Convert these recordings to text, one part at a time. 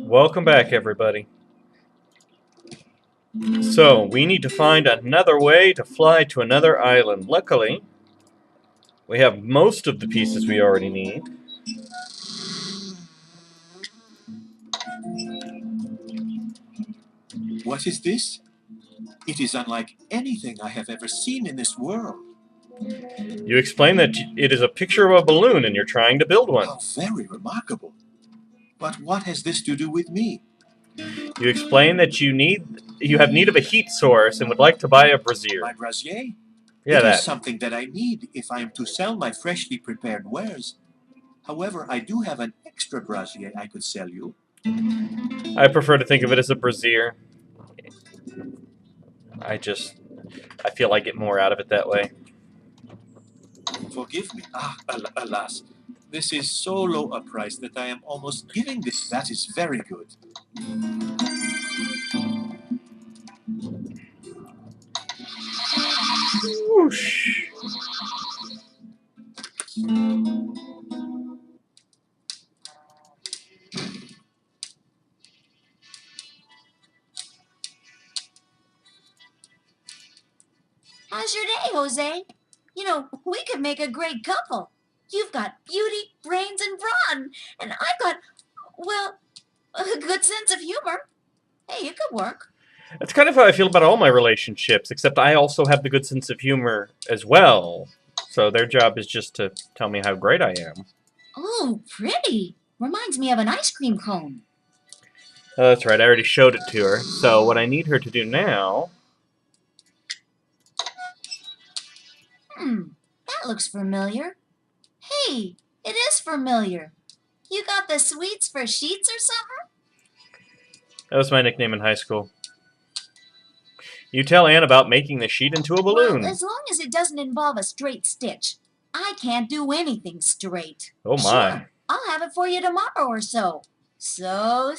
Welcome back, everybody. So, we need to find another way to fly to another island. Luckily, we have most of the pieces we already need. What is this? It is unlike anything I have ever seen in this world. You explain that it is a picture of a balloon and you're trying to build one. How very remarkable. But what has this to do with me? You explain that you have need of a heat source and would like to buy a brazier. My brazier? Yeah, It is that. something that I need if I am to sell my freshly prepared wares. However, I do have an extra brazier I could sell you. I prefer to think of it as a brazier. I feel I get more out of it that way. Forgive me. Alas. This is so low a price that I am almost giving this. That is very good. Whoosh. How's your day, Jose? You know, we could make a great couple. You've got beauty, brains, and brawn, and I've got, well, a good sense of humor. Hey, it could work. That's kind of how I feel about all my relationships, except I also have the good sense of humor as well. So their job is just to tell me how great I am. Oh, pretty. Reminds me of an ice cream cone. Oh, that's right, I already showed it to her. So what I need her to do now... That looks familiar. Hey, it is familiar. You got the sweets for sheets or something? That was my nickname in high school. You tell Anne about making the sheet into a balloon. Well, as long as it doesn't involve a straight stitch. I can't do anything straight. Oh my. Sure, I'll have it for you tomorrow or so. So.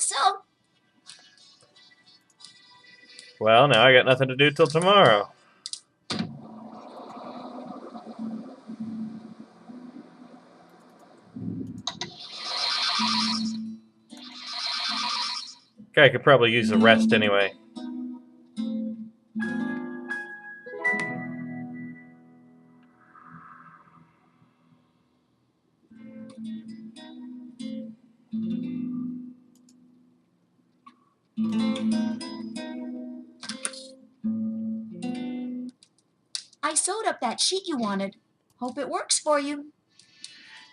Well, now I got nothing to do till tomorrow. Okay, I could probably use a rest anyway. I sewed up that sheet you wanted. Hope it works for you.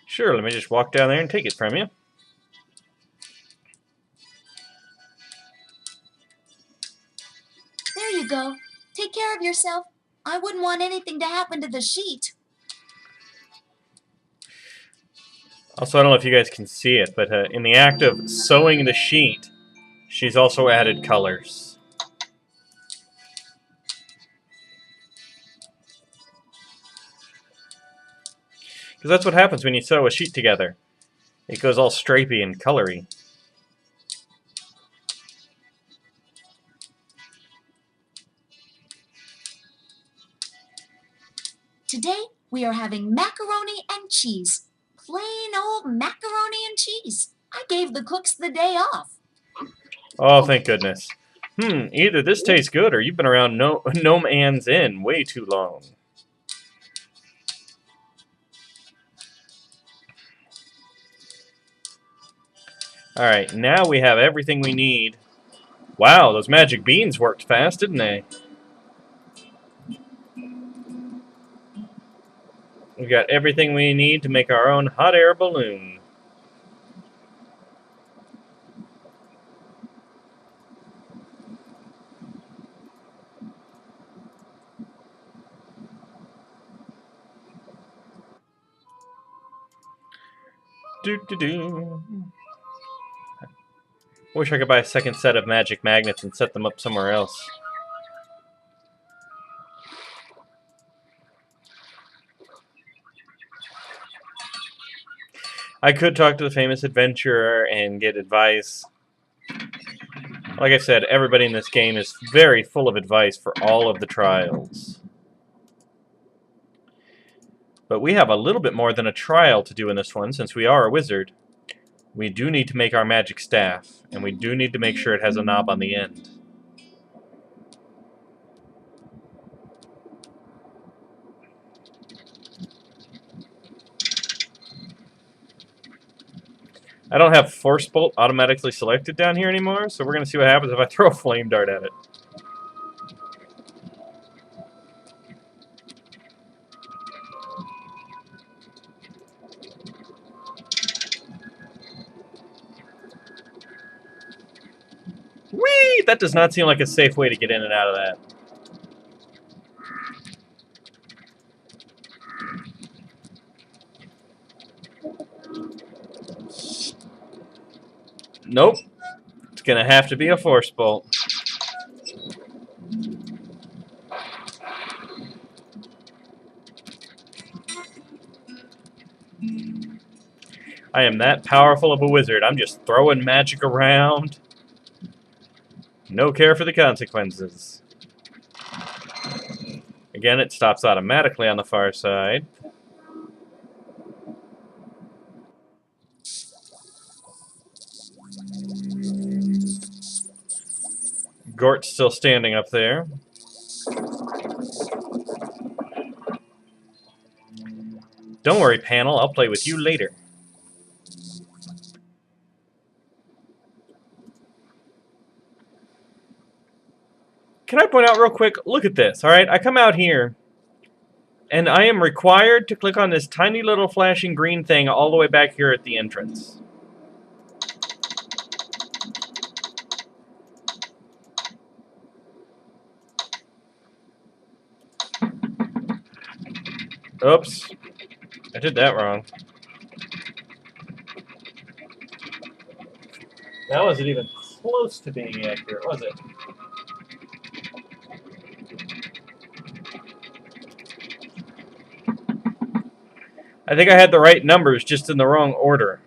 Sure, let me just walk down there and take it from you. There you go. Take care of yourself. I wouldn't want anything to happen to the sheet. Also, I don't know if you guys can see it, but in the act of sewing the sheet, she's also added colors. Because that's what happens when you sew a sheet together. It goes all stripy and colory. Today, we are having macaroni and cheese. Plain old macaroni and cheese. I gave the cooks the day off. Oh, thank goodness. Either this tastes good or you've been around Gnome Anne's Inn way too long. Alright, now we have everything we need. Wow, those magic beans worked fast, didn't they? We've got everything we need to make our own hot air balloon. Wish I could buy a second set of magic magnets and set them up somewhere else. I could talk to the famous adventurer and get advice. Like I said, everybody in this game is very full of advice for all of the trials. But we have a little bit more than a trial to do in this one, since we are a wizard. We do need to make our magic staff, and we do need to make sure it has a knob on the end. I don't have Force Bolt automatically selected down here anymore, so we're going to see what happens if I throw a Flame Dart at it. Whee! That does not seem like a safe way to get in and out of that. Nope. It's going to have to be a Force Bolt. I am that powerful of a wizard. I'm just throwing magic around. No care for the consequences. Again, it stops automatically on the far side. Gort's still standing up there. Don't worry, panel. I'll play with you later. Can I point out real quick? Look at this, alright? I come out here, and I am required to click on this tiny little flashing green thing all the way back here at the entrance. Oops. I did that wrong. That wasn't even close to being accurate, was it? I think I had the right numbers, just in the wrong order.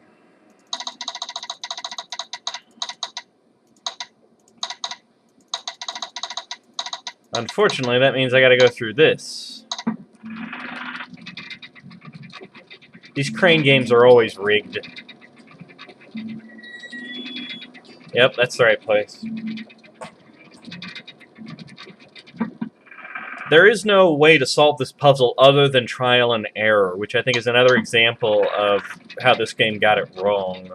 Unfortunately, that means I gotta go through this. These crane games are always rigged. Yep, that's the right place. There is no way to solve this puzzle other than trial and error, which I think is another example of how this game got it wrong.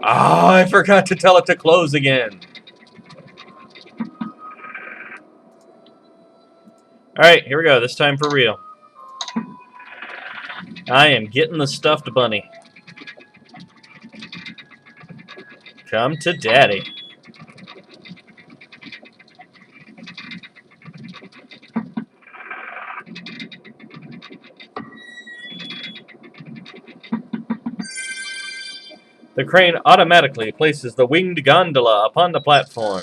Ah, I forgot to tell it to close again. Alright, here we go. This time for real. I am getting the stuffed bunny. Come to daddy. The crane automatically places the winged gondola upon the platform.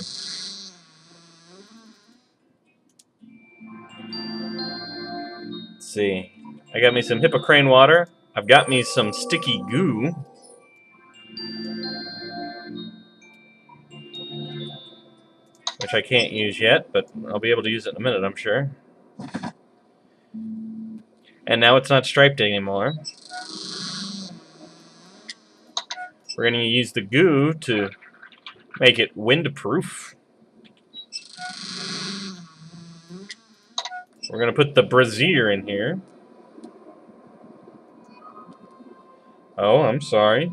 Let's see. I got me some Hippocrane water. I've got me some sticky goo. Which I can't use yet, but I'll be able to use it in a minute, I'm sure. And now it's not striped anymore. We're going to use the goo to make it windproof. We're going to put the brazier in here. Oh, I'm sorry.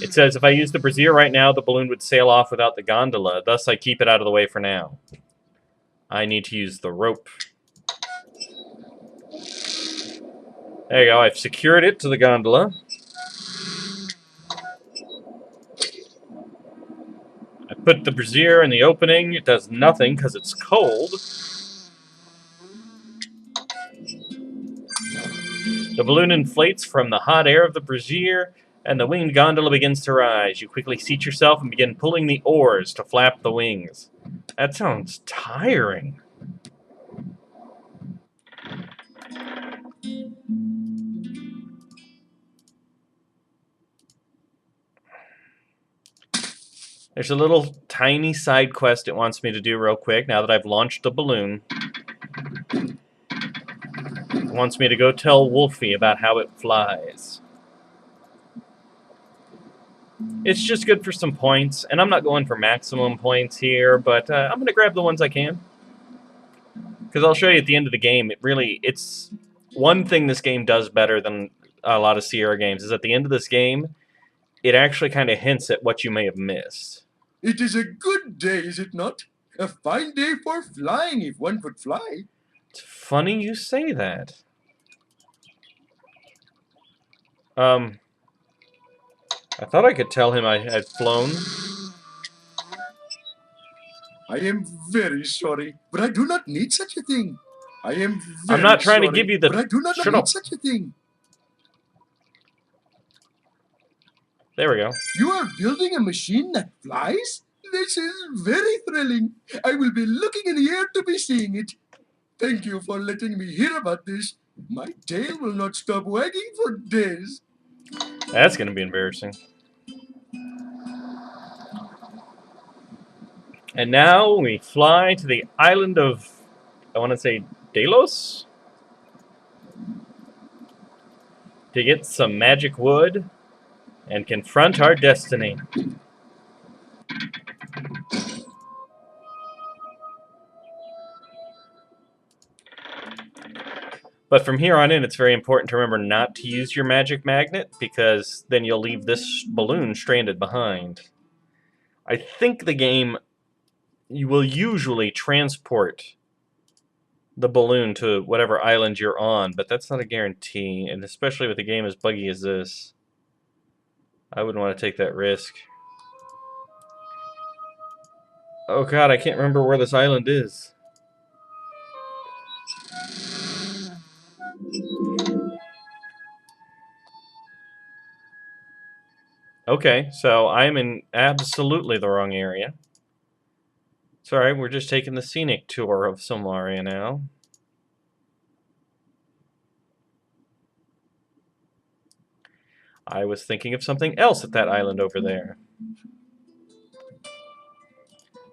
It says if I use the brazier right now, the balloon would sail off without the gondola. Thus, I keep it out of the way for now. I need to use the rope. There you go. I've secured it to the gondola. I put the brazier in the opening. It does nothing because it's cold. The balloon inflates from the hot air of the brazier, and the winged gondola begins to rise. You quickly seat yourself and begin pulling the oars to flap the wings. That sounds tiring. There's a little tiny side quest it wants me to do real quick now that I've launched the balloon. wants me to go tell Wolfie about how it flies. It's just good for some points, and I'm not going for maximum points here, but I'm going to grab the ones I can. Because I'll show you at the end of the game, it's one thing this game does better than a lot of Sierra games, is at the end of this game, it actually kind of hints at what you may have missed. It is a good day, is it not? A fine day for flying, if one could fly. It's funny you say that. I thought I could tell him I had flown. I am very sorry, but I do not need such a thing. I am very I'm not trying to sorry, give you the... but I do not Shut need up. such a thing. There we go. You are building a machine that flies? This is very thrilling. I will be looking in the air to be seeing it. Thank you for letting me hear about this. My tail will not stop wagging for days. That's going to be embarrassing. And now we fly to the island of, I want to say, Delos? To get some magic wood and confront our destiny. But from here on in, it's very important to remember not to use your magic magnet, because then you'll leave this balloon stranded behind. I think the game, you will usually transport the balloon to whatever island you're on, but that's not a guarantee, and especially with a game as buggy as this, I wouldn't want to take that risk. Oh god, I can't remember where this island is. Okay, so I'm in absolutely the wrong area. It's alright, we're just taking the scenic tour of Silmaria now. I was thinking of something else at that island over there.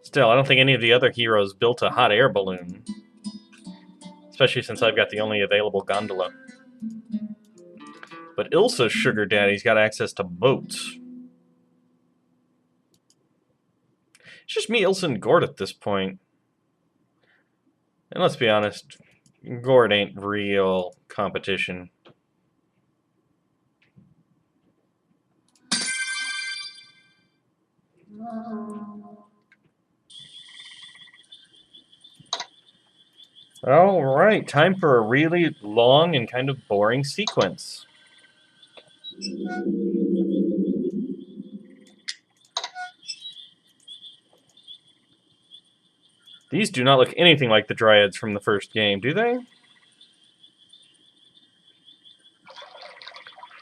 Still, I don't think any of the other heroes built a hot air balloon. Especially since I've got the only available gondola. But Ilsa's sugar daddy's got access to boats. It's just me, Ilsa, and Gord at this point. And let's be honest, Gord ain't real competition. Alright, time for a really long and kind of boring sequence. These do not look anything like the Dryads from the first game, do they?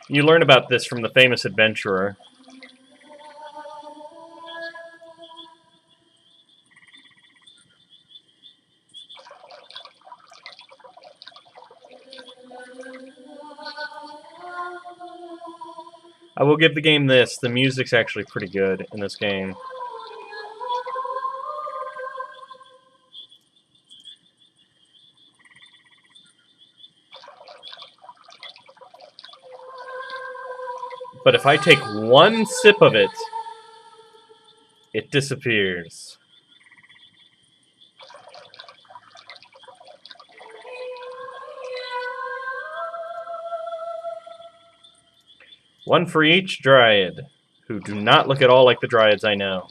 You learn about this from the famous adventurer. I will give the game this. The music's actually pretty good in this game. But if I take one sip of it, it disappears. One for each Dryad, who do not look at all like the Dryads I know.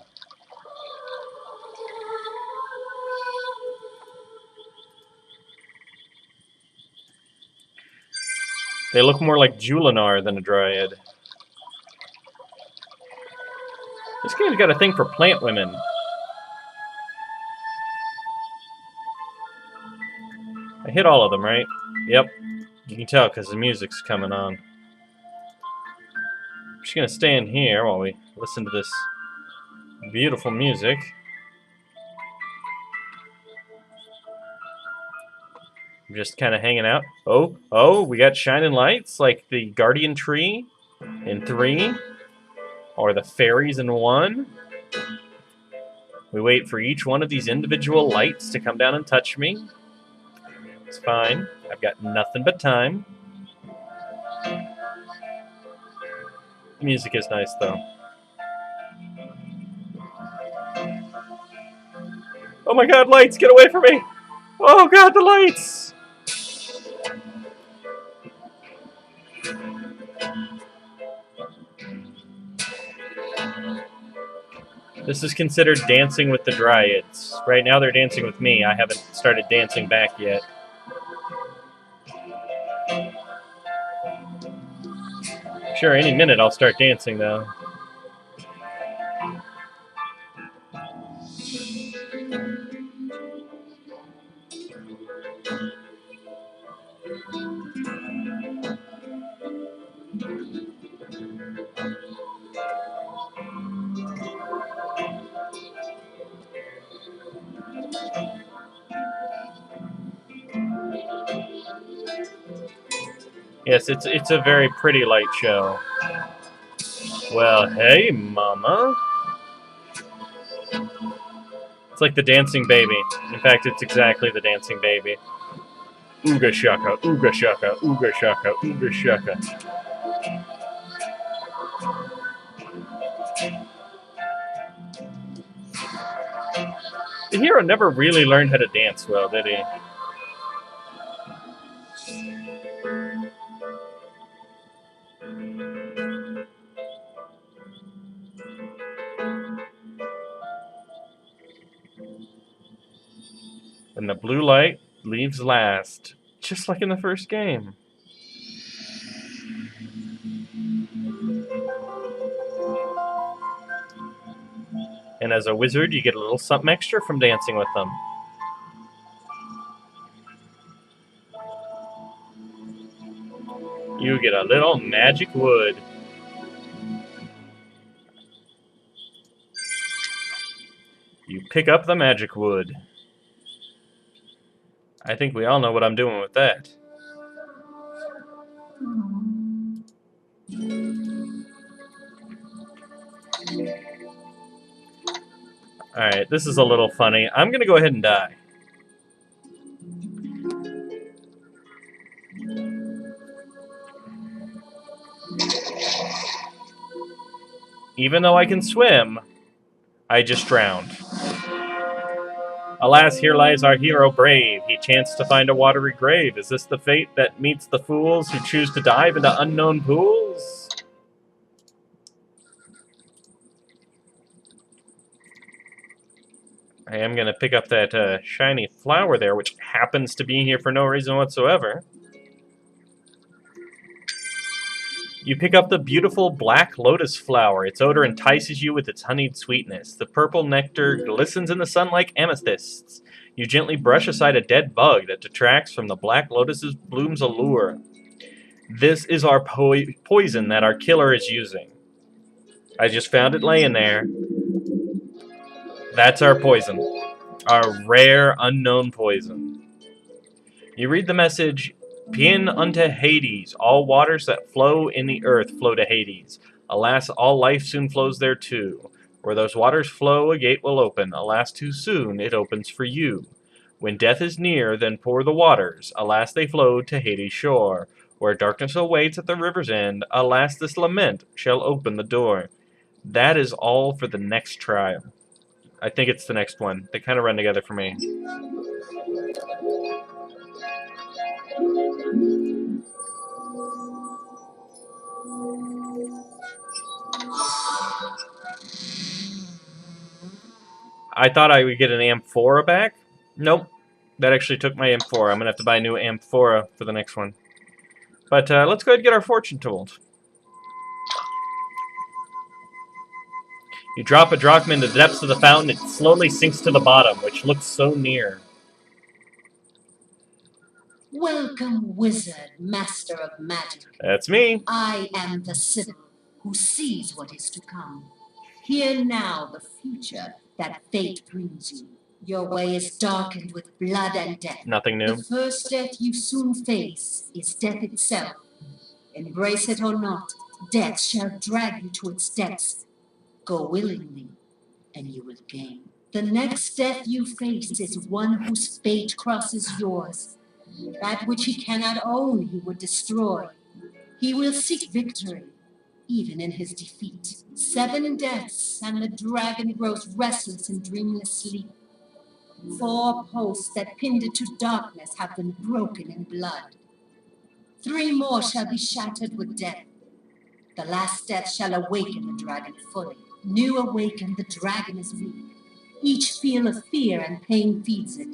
They look more like Julinar than a Dryad. This game's got a thing for plant women. I hit all of them, right? Yep. You can tell because the music's coming on. I'm just going to stand here while we listen to this beautiful music. I'm just kind of hanging out. Oh, we got shining lights like the Guardian Tree in 3. Or the fairies in 1. We wait for each one of these individual lights to come down and touch me. It's fine. I've got nothing but time. The music is nice, though. Oh my god, lights! Get away from me! Oh god, the lights! This is considered dancing with the Dryads. Right now they're dancing with me. I haven't started dancing back yet. Sure, any minute I'll start dancing, though. Yes, it's a very pretty light show. Well, hey, mama. It's like the dancing baby. In fact, it's exactly the dancing baby. Ooga shaka, ooga shaka, ooga shaka, ooga shaka. The hero never really learned how to dance well, did he? And the blue light leaves last, just like in the first game. And as a wizard, you get a little something extra from dancing with them. You get a little magic wood. You pick up the magic wood. I think we all know what I'm doing with that. Alright, this is a little funny. I'm gonna go ahead and die. Even though I can swim, I just drowned. Alas, here lies our hero brave. He chanced to find a watery grave. Is this the fate that meets the fools who choose to dive into unknown pools? I am going to pick up that shiny flower there, which happens to be here for no reason whatsoever. You pick up the beautiful black lotus flower. Its odor entices you with its honeyed sweetness. The purple nectar glistens in the sun like amethysts. You gently brush aside a dead bug that detracts from the black lotus's bloom's allure. This is our poison that our killer is using. I just found it laying there. That's our poison. Our rare, unknown poison. You read the message, Pien unto Hades, all waters that flow in the earth flow to Hades. Alas, all life soon flows there too. Where those waters flow, a gate will open. Alas, too soon, it opens for you. When death is near, then pour the waters. Alas, they flow to Hades' shore. Where darkness awaits at the river's end. Alas, this lament shall open the door. That is all for the next trial. I think it's the next one. They kind of run together for me. I thought I would get an Amphora back. Nope. That actually took my Amphora. I'm going to have to buy a new Amphora for the next one. But let's go ahead and get our fortune told. You drop a drachma into the depths of the fountain. It slowly sinks to the bottom, which looks so near. Welcome, wizard, master of magic. That's me. I am the Sibyl, who sees what is to come. Hear now the future that fate brings you. Your way is darkened with blood and death. Nothing new. The first death you soon face is death itself. Embrace it or not, death shall drag you to its depths. Go willingly, and you will gain. The next death you face is one whose fate crosses yours. That which he cannot own, he would destroy. He will seek victory, even in his defeat. 7 deaths, and the dragon grows restless in dreamless sleep. 4 posts that pinned it to darkness have been broken in blood. 3 more shall be shattered with death. The last death shall awaken the dragon fully. New awakened, the dragon is weak. Each feel of fear and pain feeds it.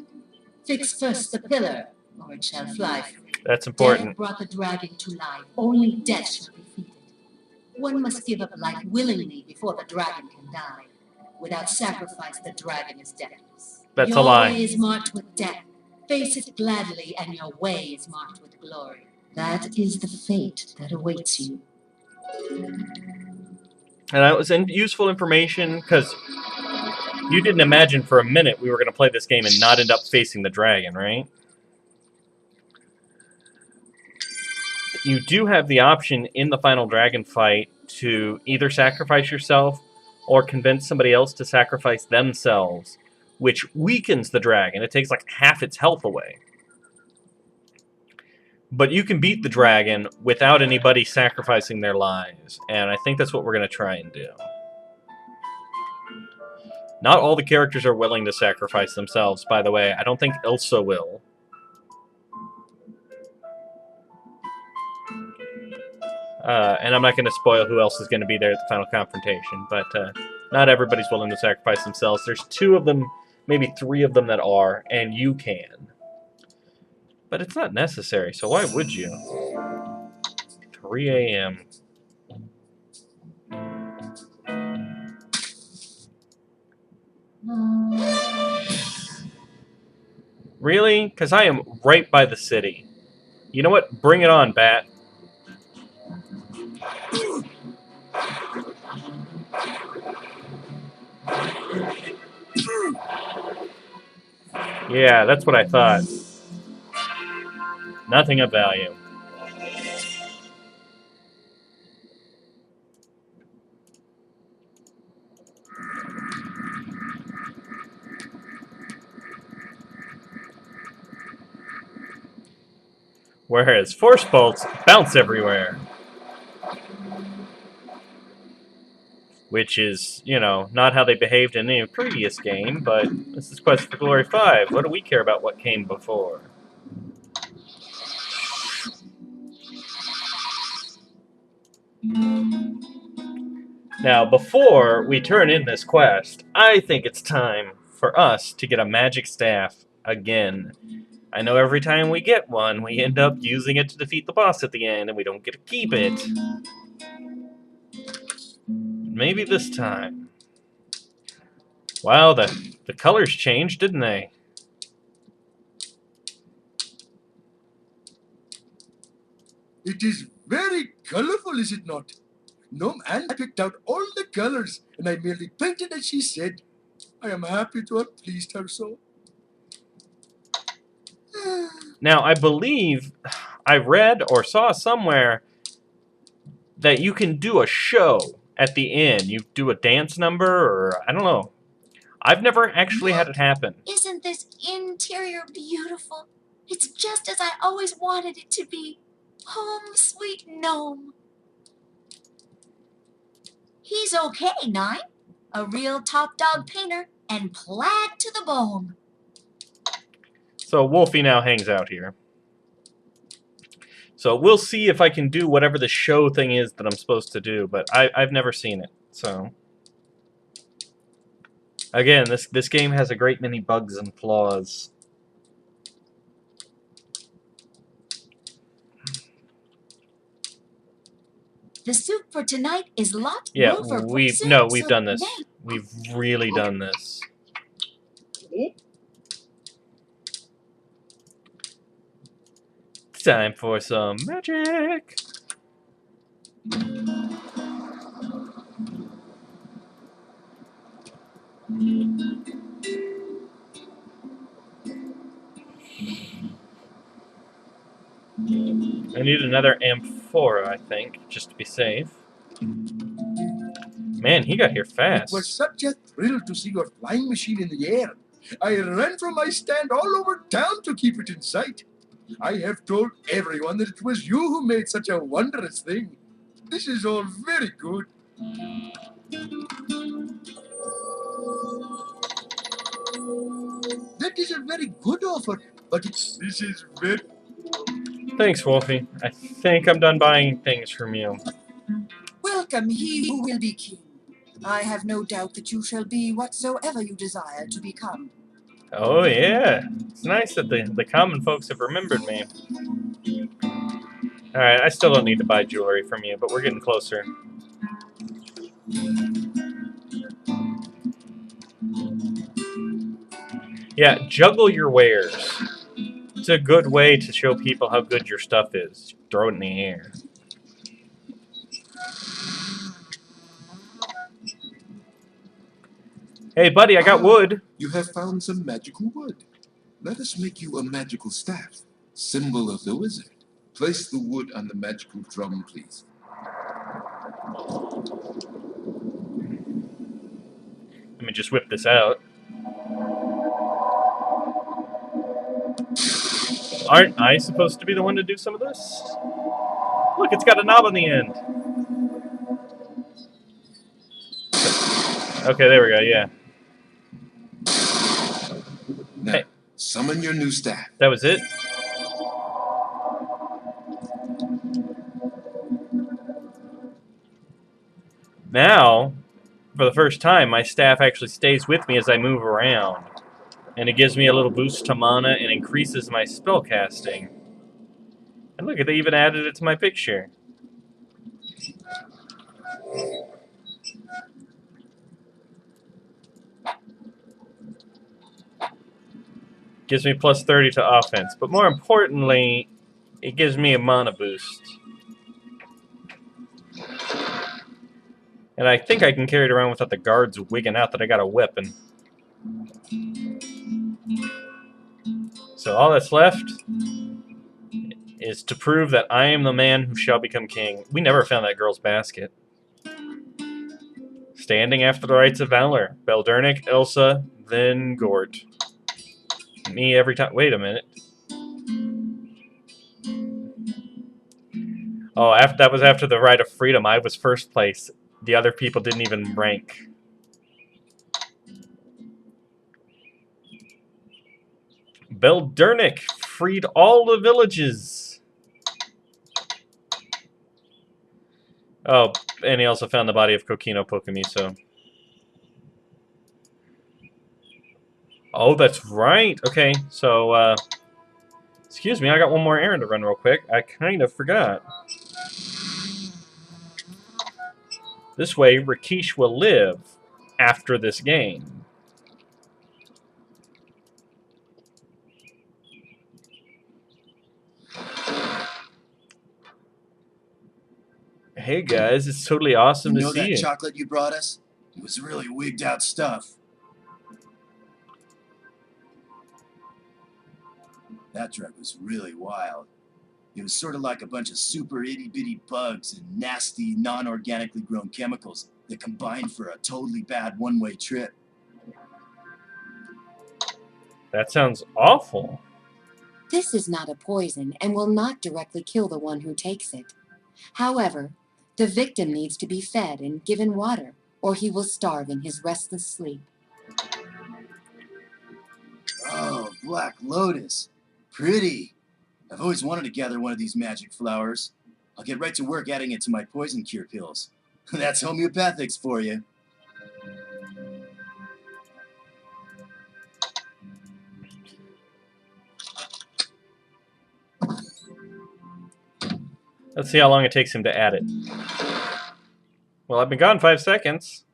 Fix first the pillar, or it shall fly free. That's Death important. brought the dragon to life. Only death shall defeat it. One must give up life willingly before the dragon can die. Without sacrifice, the dragon is deathless. That's your a lie. way is marked with death. Face it gladly, and your way is marked with glory. That is the fate that awaits you. And that was useful information because you didn't imagine for a minute we were going to play this game and not end up facing the dragon, right? You do have the option in the final dragon fight to either sacrifice yourself or convince somebody else to sacrifice themselves, which weakens the dragon. It takes like half its health away. But you can beat the dragon without anybody sacrificing their lives, and I think that's what we're going to try and do. Not all the characters are willing to sacrifice themselves, by the way. I don't think Ilsa will. And I'm not going to spoil who else is going to be there at the final confrontation, but not everybody's willing to sacrifice themselves. There's 2 of them, maybe 3 of them that are, and you can. But it's not necessary, so why would you? 3 a.m. Really? Because I am right by the city. You know what? Bring it on, Bat. Yeah, that's what I thought. Nothing of value. Whereas force bolts bounce everywhere. Which is, you know, not how they behaved in any previous game, but this is Quest for Glory 5. What do we care about what came before? Now, before we turn in this quest, I think it's time for us to get a magic staff again. I know every time we get one, we end up using it to defeat the boss at the end, and we don't get to keep it. Maybe this time. Wow, the colors changed, didn't they? It is very colorful, is it not? Gnome Anne picked out all the colors, and I merely painted as she said. I am happy to have pleased her so. Now, I believe I read or saw somewhere that you can do a show at the end. You do a dance number, or I don't know. I've never actually had it happen. Isn't this interior beautiful? It's just as I always wanted it to be. Home, sweet gnome. He's okay, Nine. A real top dog painter and plaid to the bone. So Wolfie now hangs out here. So we'll see if I can do whatever the show thing is that I'm supposed to do, but I've never seen it, so... Again, this game has a great many bugs and flaws. The soup for tonight is lot Yeah, Rover we've done this. We've really done this. Time for some magic. I need another amphora, I think, just to be safe. Man, he got here fast. It was such a thrill to see your flying machine in the air. I ran from my stand all over town to keep it in sight. I have told everyone that it was you who made such a wondrous thing. This is all very good. That is a very good offer, but this is very... Thanks, Wolfie. I think I'm done buying things from you. Welcome, he who will be king. I have no doubt that you shall be whatsoever you desire to become. Oh, yeah. It's nice that the common folks have remembered me. Alright, I still don't need to buy jewelry from you, but we're getting closer. Yeah, juggle your wares. It's a good way to show people how good your stuff is. Throw it in the air. Hey, buddy, I got wood. You have found some magical wood. Let us make you a magical staff, symbol of the wizard. Place the wood on the magical drum, please. Let me just whip this out. Aren't I supposed to be the one to do some of this? Look, it's got a knob on the end. Okay, there we go, yeah. Now, Hey. summon your new staff. That was it? Now, for the first time, my staff actually stays with me as I move around. And it gives me a little boost to mana and increases my spell casting. And look, they even added it to my picture. Gives me plus 30 to offense, but more importantly, it gives me a mana boost. And I think I can carry it around without the guards wigging out that I got a weapon. So all that's left is to prove that I am the man who shall become king. We never found that girl's basket. Standing after the rites of valor. Beldernick, Elsa, then Gort. Me every time. Wait a minute. Oh, that was after the Rite of Freedom. I was first place. The other people didn't even rank. Beldernick freed all the villages. Oh, and he also found the body of Kokino Pokemiso. Oh, that's right. Okay, so, excuse me, I got one more errand to run real quick. I kind of forgot. This way, Rakeesh will live after this game. Hey guys, it's totally awesome You to know see that you. chocolate you brought us? It was really wigged out stuff. That drug was really wild. It was sort of like a bunch of super itty-bitty bugs and nasty, non-organically grown chemicals that combined for a totally bad one-way trip. That sounds awful. This is not a poison and will not directly kill the one who takes it. However, the victim needs to be fed and given water, or he will starve in his restless sleep. Oh, Black Lotus. Pretty. I've always wanted to gather one of these magic flowers. I'll get right to work adding it to my poison cure pills. That's homeopathics for you. Let's see how long it takes him to add it. Well, I've been gone 5 seconds.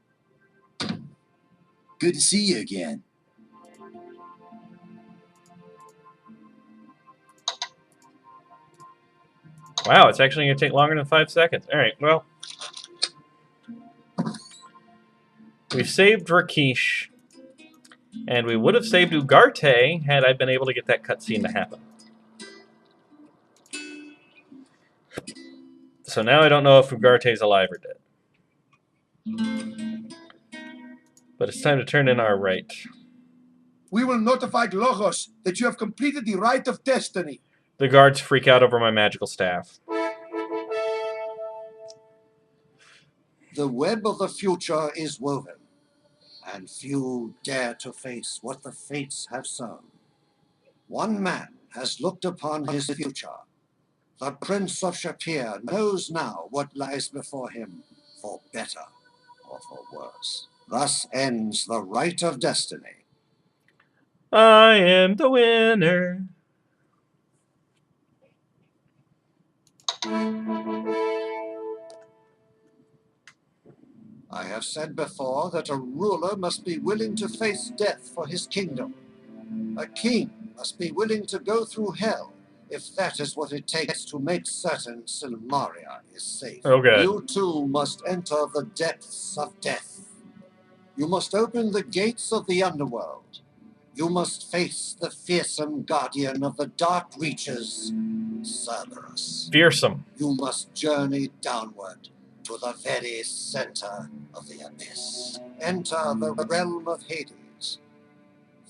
Good to see you again. Wow, it's actually going to take longer than 5 seconds. Alright, well. We've saved Rakeesh. And we would have saved Ugarte had I been able to get that cutscene to happen. So now I don't know if Ugarte's alive or dead. But it's time to turn in our rite. We will notify Logos that you have completed the Rite of Destiny. The guards freak out over my magical staff. The web of the future is woven, and few dare to face what the fates have sown. One man has looked upon his future. The Prince of Shapir knows now what lies before him, for better or for worse. Thus ends the Rite of Destiny. I am the winner. I have said before that a ruler must be willing to face death for his kingdom. A king must be willing to go through hell if that is what it takes to make certain Silmaria is safe. Oh, good. You too must enter the depths of death. You must open the gates of the underworld. You must face the fearsome guardian of the dark reaches, Cerberus. Fearsome. You must journey downward to the very center of the abyss. Enter the realm of Hades.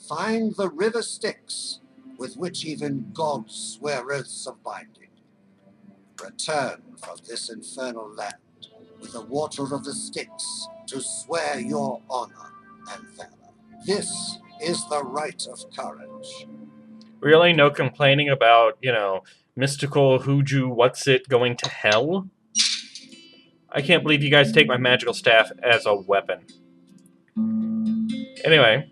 Find the river Styx, with which even gods swear oaths of binding. Return from this infernal land with the water of the Styx to swear your honor and valor. This is the rite of courage. Really? No complaining about, mystical Huju what's-it going to hell? I can't believe you guys take my magical staff as a weapon. Anyway,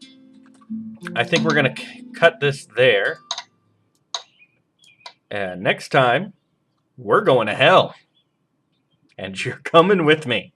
I think we're going to cut this there. And next time, we're going to hell. And you're coming with me.